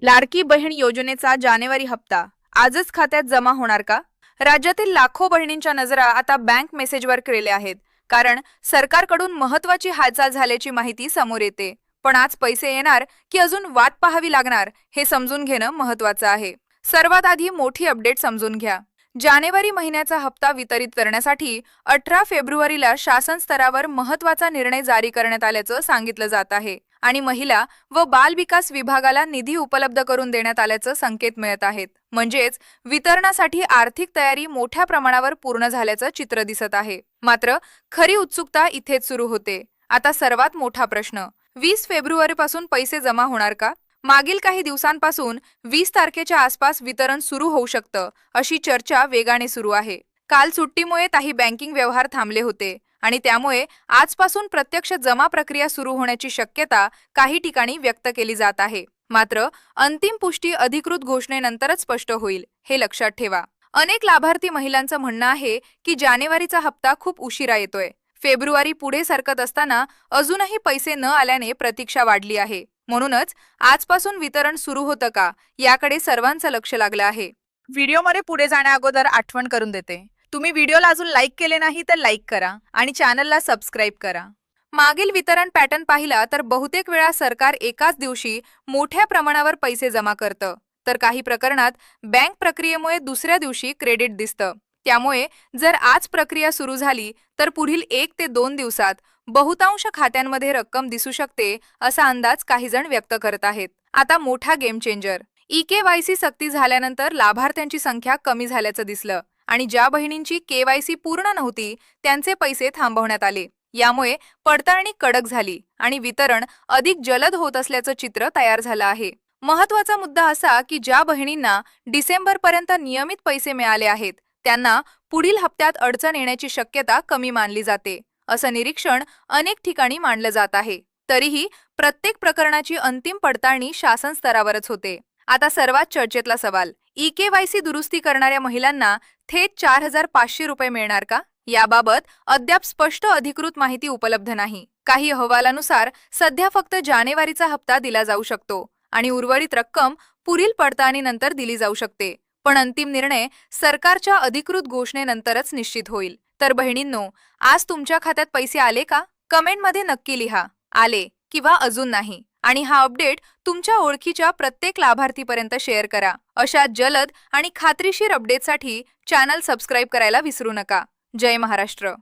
लाडकी बहीण योजनेचा जानेवारी हप्ता आजच खात्यात जमा होणार का? राज्यातील लाखो बहिणींच्या नजरा आता बँक मेसेजवर केलेल्या आहेत. कारण सरकारकडून महत्त्वाची हालचाल झाल्याची माहिती समोर येते. पण आज पैसे येणार की अजून वाट पाहावी लागणार हे समजून घेणं महत्त्वाचं आहे. सर्वात आधी मोठी अपडेट समजून घ्या. जानेवारी महिन्याचा हप्ता वितरित करण्यासाठी 18 फेब्रुवारीला शासन स्तरावर महत्त्वाचा निर्णय जारी करण्यात आल्याचं सांगितलं जात आहे आणि महिला व बाल विकास विभागाला निधी उपलब्ध करून देण्यात आल्याचं संकेत मिळत आहेत. म्हणजेच वितरणासाठी आर्थिक तयारी मोठ्या प्रमाणावर पूर्ण झाल्याचं चित्र दिसत आहे. मात्र खरी उत्सुकता इथेच सुरू होते. आता सर्वात मोठा प्रश्न, 20 फेब्रुवारीपासून पैसे जमा होणार का? मागील काही दिवसांपासून 20 तारखेच्या आसपास वितरण सुरू होऊ शकतं अशी चर्चा वेगाने सुरू आहे. काल सुट्टीमुळे काही बँकिंग व्यवहार थांबले होते आणि त्यामुळे आजपासून प्रत्यक्ष जमा प्रक्रिया सुरू होण्याची शक्यता काही ठिकाणी व्यक्त केली जात आहे. मात्र अंतिम पुष्टी अधिकृत घोषणेनंतरच स्पष्ट होईल, हे लक्षात ठेवा. अनेक लाभार्थी महिलांचं म्हणणं आहे की जानेवारीचा हप्ता खूप उशिरा येतोय. फेब्रुवारी पुढे सरकत असताना अजूनही पैसे न आल्याने प्रतीक्षा वाढली आहे. म्हणूनच आजपासून वितरण सुरू होतं का याकडे सर्वांचं लक्ष लागलं आहे. व्हिडिओमध्ये पुढे जाण्याअगोदर आठवण करून देते, तुम्ही व्हिडिओला अजून लाईक केले नाही तर लाईक करा आणि चॅनलला सबस्क्राईब करा. मागील वितरण पॅटर्न पाहिला तर बहुतेक वेळा सरकार एकाच दिवशी मोठ्या प्रमाणावर पैसे जमा करतं, तर काही प्रकरणात बँक प्रक्रियेमुळे दुसऱ्या दिवशी क्रेडिट दिसतं. त्यामुळे जर आज प्रक्रिया सुरू झाली तर पुढील 1 ते 2 दिवसात बहुतांश खात्यांमध्ये रक्कम दिसू शकते असा अंदाज काही जण व्यक्त करत आहेत. आता मोठा गेम चेंजर, ई-केवायसी सक्ती झाल्यानंतर लाभार्थ्यांची संख्या कमी झाल्याचं दिसलं आणि ज्या बहिणींची केवायसी पूर्ण नव्हती त्यांचे पैसे थांबवण्यात आले. यामुळे पडताळणी कडक झाली आणि वितरण अधिक जलद होत असल्याचं चित्र तयार झालं आहे. महत्त्वाचा मुद्दा असा की ज्या बहिणींना डिसेंबरपर्यंत नियमित पैसे मिळाले आहेत त्यांना पुढील हप्त्यात अडचण येण्याची शक्यता कमी मानली जाते, असं निरीक्षण अनेक ठिकाणी मांडलं जात आहे. तरीही प्रत्येक प्रकरणाची अंतिम पडताळणी शासन स्तरावरच होते. आता सर्वात चर्चेतला सवाल, ई-केवायसी दुरुस्ती करणाऱ्या महिलांना थेट 4,500 रुपये मिळणार का? याबाबत अद्याप स्पष्ट अधिकृत माहिती उपलब्ध नाही. काही अहवालानुसार सध्या फक्त जानेवारीचा हप्ता दिला जाऊ शकतो आणि उर्वरित रक्कम पुढील पडताळणीनंतर दिली जाऊ शकते. पण अंतिम निर्णय सरकारच्या अधिकृत घोषणेनंतरच निश्चित होईल. तर बहिणींनो, आज तुमच्या खात्यात पैसे आले का? कमेंटमध्ये नक्की लिहा, आले किंवा अजून नाही. आणि हा अपडेट तुमच्या ओळखीच्या प्रत्येक लाभार्थीपर्यंत शेअर करा. अशा जलद आणि खात्रीशीर अपडेटसाठी चॅनल सबस्क्राईब करायला विसरू नका. जय महाराष्ट्र.